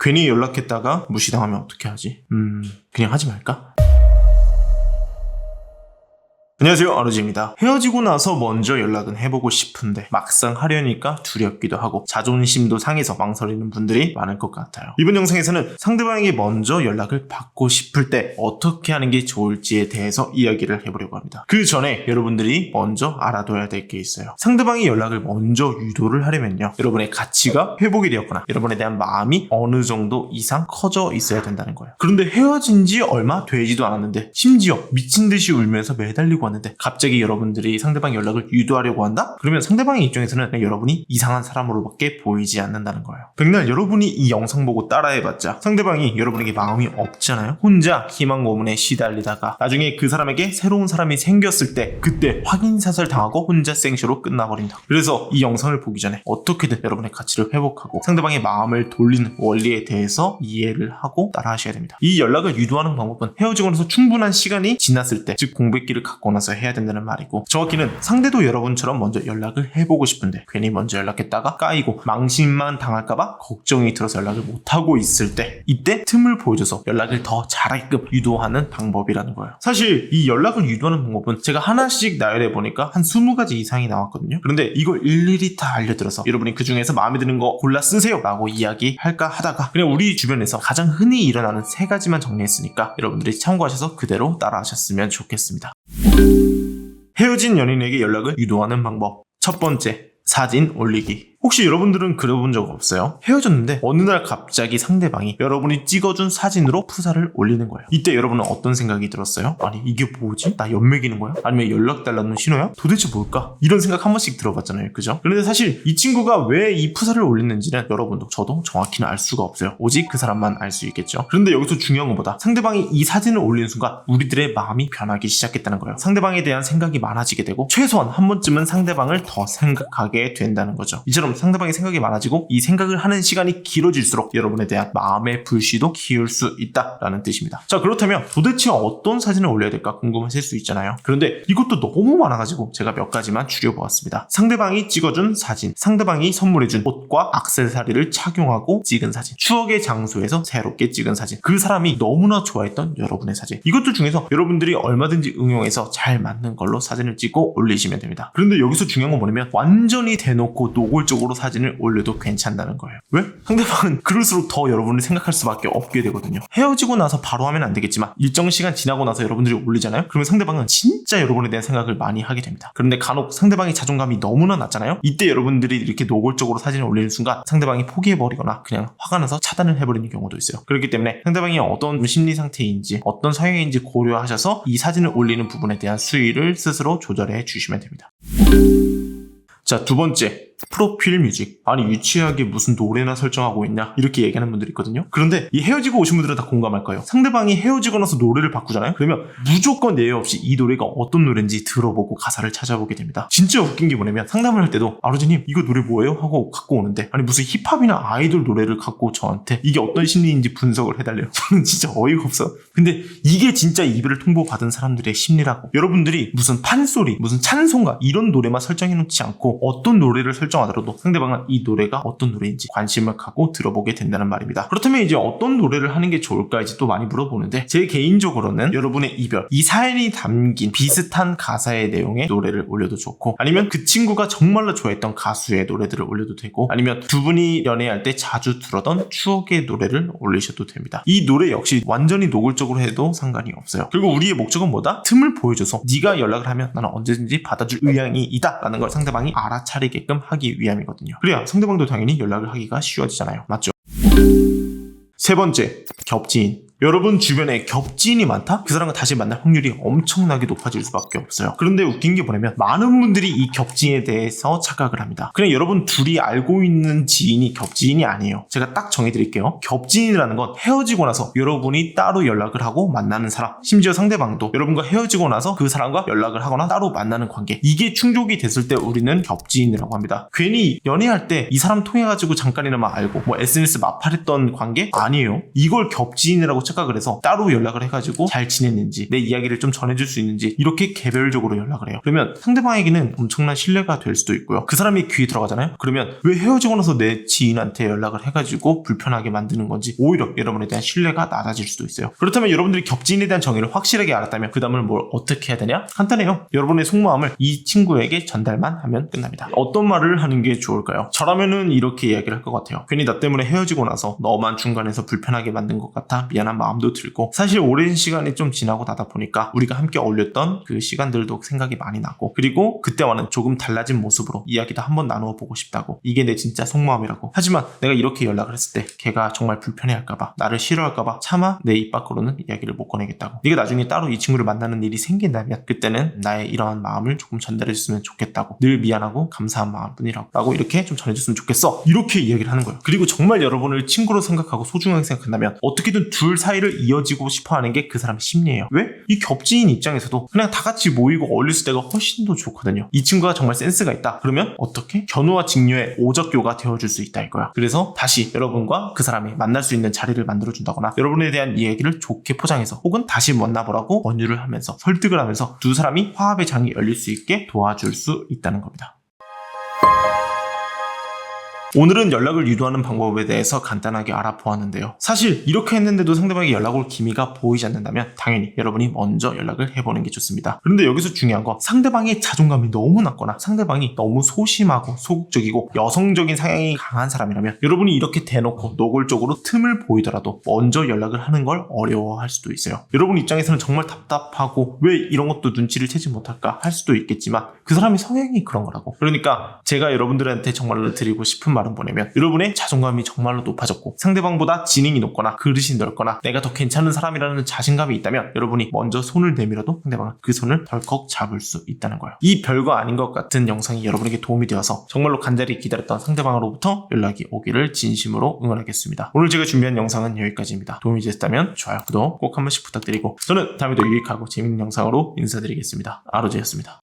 괜히 연락했다가 무시당하면 어떻게 하지? 그냥 하지 말까? 안녕하세요, 아르지입니다. 헤어지고 나서 먼저 연락은 해보고 싶은데 막상 하려니까 두렵기도 하고 자존심도 상해서 망설이는 분들이 많을 것 같아요. 이번 영상에서는 상대방에게 먼저 연락을 받고 싶을 때 어떻게 하는 게 좋을지에 대해서 이야기를 해보려고 합니다. 그 전에 여러분들이 먼저 알아둬야 될 게 있어요. 상대방이 연락을 먼저 유도를 하려면요, 여러분의 가치가 회복이 되었거나 여러분에 대한 마음이 어느 정도 이상 커져 있어야 된다는 거예요. 그런데 헤어진 지 얼마 되지도 않았는데 심지어 미친 듯이 울면서 매달리고 왔는데 갑자기 여러분들이 상대방 연락을 유도하려고 한다? 그러면 상대방의 입장에서는 그냥 여러분이 이상한 사람으로밖에 보이지 않는다는 거예요. 백날 여러분이 이 영상 보고 따라해봤자 상대방이 여러분에게 마음이 없잖아요. 혼자 희망 고문에 시달리다가 나중에 그 사람에게 새로운 사람이 생겼을 때 그때 확인사살 당하고 혼자 생쇼로 끝나버린다. 그래서 이 영상을 보기 전에 어떻게든 여러분의 가치를 회복하고 상대방의 마음을 돌리는 원리에 대해서 이해를 하고 따라하셔야 됩니다. 이 연락을 유도하는 방법은 헤어지고 나서 충분한 시간이 지났을 때, 즉 공백기를 갖고 나서 해야 된다는 말이고, 정확히는 상대도 여러분처럼 먼저 연락을 해보고 싶은데 괜히 먼저 연락했다가 까이고 망신만 당할까봐 걱정이 들어서 연락을 못하고 있을 때, 이때 틈을 보여줘서 연락을 더 잘하게끔 유도하는 방법이라는 거예요. 사실 이 연락을 유도하는 방법은 제가 하나씩 나열해보니까 한 20가지 이상이 나왔거든요. 그런데 이걸 일일이 다 알려드려서 여러분이 그 중에서 마음에 드는 거 골라 쓰세요 라고 이야기할까 하다가 그냥 우리 주변에서 가장 흔히 일어나는 3가지만 정리했으니까 여러분들이 참고하셔서 그대로 따라하셨으면 좋겠습니다. 헤어진 연인에게 연락을 유도하는 방법. 첫 번째, 사진 올리기. 혹시 여러분들은 그려본 적 없어요? 헤어졌는데 어느 날 갑자기 상대방이 여러분이 찍어준 사진으로 프사를 올리는 거예요. 이때 여러분은 어떤 생각이 들었어요? 아니 이게 뭐지? 나 연맥이는 거야? 아니면 연락 달라는 신호야? 도대체 뭘까? 이런 생각 한 번씩 들어봤잖아요, 그죠? 그런데 사실 이 친구가 왜 이 프사를 올렸는지는 여러분도 저도 정확히는 알 수가 없어요. 오직 그 사람만 알 수 있겠죠. 그런데 여기서 중요한 것보다 상대방이 이 사진을 올리는 순간 우리들의 마음이 변하기 시작했다는 거예요. 상대방에 대한 생각이 많아지게 되고 최소한 한 번쯤은 상대방을 더 생각하게 된다는 거죠. 이처럼 상대방의 생각이 많아지고 이 생각을 하는 시간이 길어질수록 여러분에 대한 마음의 불씨도 키울 수 있다라는 뜻입니다. 자, 그렇다면 도대체 어떤 사진을 올려야 될까 궁금하실 수 있잖아요. 그런데 이것도 너무 많아가지고 제가 몇 가지만 줄여보았습니다. 상대방이 찍어준 사진, 상대방이 선물해준 옷과 액세서리를 착용하고 찍은 사진, 추억의 장소에서 새롭게 찍은 사진, 그 사람이 너무나 좋아했던 여러분의 사진, 이것들 중에서 여러분들이 얼마든지 응용해서 잘 맞는 걸로 사진을 찍고 올리시면 됩니다. 그런데 여기서 중요한 건 뭐냐면 완전히 대놓고 노골적으로 사진을 올려도 괜찮다는 거예요. 왜? 상대방은 그럴수록 더 여러분을 생각할 수밖에 없게 되거든요. 헤어지고 나서 바로 하면 안 되겠지만 일정 시간 지나고 나서 여러분들이 올리잖아요. 그러면 상대방은 진짜 여러분에 대한 생각을 많이 하게 됩니다. 그런데 간혹 상대방의 자존감이 너무나 낮잖아요. 이때 여러분들이 이렇게 노골적으로 사진을 올리는 순간 상대방이 포기해버리거나 그냥 화가 나서 차단을 해버리는 경우도 있어요. 그렇기 때문에 상대방이 어떤 심리 상태인지 어떤 성향인지 고려하셔서 이 사진을 올리는 부분에 대한 수위를 스스로 조절해 주시면 됩니다. 자, 두 번째, 프로필 뮤직. 아니 유치하게 무슨 노래나 설정하고 있냐 이렇게 얘기하는 분들이 있거든요. 그런데 이 헤어지고 오신 분들은 다 공감할 거예요. 상대방이 헤어지고 나서 노래를 바꾸잖아요. 그러면 무조건 예외 없이 이 노래가 어떤 노래인지 들어보고 가사를 찾아보게 됩니다. 진짜 웃긴 게 뭐냐면 상담을 할 때도 아르지님 이거 노래 뭐예요? 하고 갖고 오는데 아니 무슨 힙합이나 아이돌 노래를 갖고 저한테 이게 어떤 심리인지 분석을 해달래요. 저는 진짜 어이가 없어. 근데 이게 진짜 이별을 통보받은 사람들의 심리라고. 여러분들이 무슨 판소리, 무슨 찬송가 이런 노래만 설정해놓지 않고 어떤 노래를 설정하더라도 상대방은 이 노래가 어떤 노래인지 관심을 갖고 들어보게 된다는 말입니다. 그렇다면 이제 어떤 노래를 하는 게 좋을까 이제 또 많이 물어보는데 제 개인적으로는 여러분의 이별, 이 사연이 담긴 비슷한 가사의 내용의 노래를 올려도 좋고 아니면 그 친구가 정말로 좋아했던 가수의 노래들을 올려도 되고 아니면 두 분이 연애할 때 자주 들었던 추억의 노래를 올리셔도 됩니다. 이 노래 역시 완전히 노골적으로 해도 상관이 없어요. 그리고 우리의 목적은 뭐다? 틈을 보여줘서 네가 연락을 하면 나는 언제든지 받아줄 의향이 있다 라는 걸 상대방이 알아차리게끔 하기 위함이거든요. 그래야 상대방도 당연히 연락을 하기가 쉬워지잖아요. 맞죠? 세 번째, 겹지인. 여러분 주변에 겹지인이 많다? 그 사람과 다시 만날 확률이 엄청나게 높아질 수밖에 없어요. 그런데 웃긴 게 뭐냐면 많은 분들이 이 겹지인에 대해서 착각을 합니다. 그냥 여러분 둘이 알고 있는 지인이 겹지인이 아니에요. 제가 딱 정해드릴게요. 겹지인이라는 건 헤어지고 나서 여러분이 따로 연락을 하고 만나는 사람, 심지어 상대방도 여러분과 헤어지고 나서 그 사람과 연락을 하거나 따로 만나는 관계, 이게 충족이 됐을 때 우리는 겹지인이라고 합니다. 괜히 연애할 때 이 사람 통해가지고 잠깐이나마 알고 뭐 SNS 마팔했던 관계? 아니에요. 이걸 겹지인이라고 착각을 해서 따로 연락을 해가지고 잘 지냈는지 내 이야기를 좀 전해줄 수 있는지 이렇게 개별적으로 연락을 해요. 그러면 상대방에게는 엄청난 신뢰가 될 수도 있고요. 그 사람이 귀에 들어가잖아요. 그러면 왜 헤어지고 나서 내 지인한테 연락을 해가지고 불편하게 만드는 건지 오히려 여러분에 대한 신뢰가 낮아질 수도 있어요. 그렇다면 여러분들이 겹지인에 대한 정의를 확실하게 알았다면 그 다음은 뭘 어떻게 해야 되냐? 간단해요. 여러분의 속마음을 이 친구에게 전달만 하면 끝납니다. 어떤 말을 하는 게 좋을까요? 저라면은 이렇게 이야기를 할 것 같아요. 괜히 나 때문에 헤어지고 나서 너만 중간에서 불편하게 만든 것 같아 미안한 마음도 들고, 사실 오랜 시간이 좀 지나고 나다 보니까 우리가 함께 어울렸던 그 시간들도 생각이 많이 나고, 그리고 그때와는 조금 달라진 모습으로 이야기도 한번 나누어 보고 싶다고, 이게 내 진짜 속마음이라고. 하지만 내가 이렇게 연락을 했을 때 걔가 정말 불편해할까봐, 나를 싫어할까봐 차마 내 입 밖으로는 이야기를 못 꺼내겠다고. 네가 나중에 따로 이 친구를 만나는 일이 생긴다면 그때는 나의 이러한 마음을 조금 전달해줬으면 좋겠다고, 늘 미안하고 감사한 마음뿐이라고 라고 이렇게 좀 전해줬으면 좋겠어, 이렇게 이야기를 하는 거예요. 그리고 정말 여러분을 친구로 생각하고 소중하게 생각한다면 어떻게든 둘 사이를 이어지고 싶어하는 게 그 사람의 심리예요. 왜? 이 겹지인 입장에서도 그냥 다 같이 모이고 어울렸을 때가 훨씬 더 좋거든요. 이 친구가 정말 센스가 있다 그러면 어떻게? 견우와 직녀의 오적교가 되어줄 수 있다 이거야. 그래서 다시 여러분과 그 사람이 만날 수 있는 자리를 만들어준다거나, 여러분에 대한 이야기를 좋게 포장해서, 혹은 다시 만나보라고 권유를 하면서 설득을 하면서 두 사람이 화합의 장이 열릴 수 있게 도와줄 수 있다는 겁니다. 오늘은 연락을 유도하는 방법에 대해서 간단하게 알아보았는데요. 사실 이렇게 했는데도 상대방에게 연락 올 기미가 보이지 않는다면 당연히 여러분이 먼저 연락을 해보는 게 좋습니다. 그런데 여기서 중요한 건 상대방의 자존감이 너무 낮거나 상대방이 너무 소심하고 소극적이고 여성적인 성향이 강한 사람이라면 여러분이 이렇게 대놓고 노골적으로 틈을 보이더라도 먼저 연락을 하는 걸 어려워할 수도 있어요. 여러분 입장에서는 정말 답답하고 왜 이런 것도 눈치를 채지 못할까 할 수도 있겠지만 그 사람의 성향이 그런 거라고. 그러니까 제가 여러분들한테 정말로 드리고 싶은 말은 뭐냐면, 여러분의 자존감이 정말로 높아졌고 상대방보다 지능이 높거나 그릇이 넓거나 내가 더 괜찮은 사람이라는 자신감이 있다면 여러분이 먼저 손을 내밀어도 상대방은 그 손을 덜컥 잡을 수 있다는 거예요. 이 별거 아닌 것 같은 영상이 여러분에게 도움이 되어서 정말로 간절히 기다렸던 상대방으로부터 연락이 오기를 진심으로 응원하겠습니다. 오늘 제가 준비한 영상은 여기까지입니다. 도움이 되셨다면 좋아요, 구독 꼭 한 번씩 부탁드리고 저는 다음에도 유익하고 재밌는 영상으로 인사드리겠습니다. 아로제였습니다.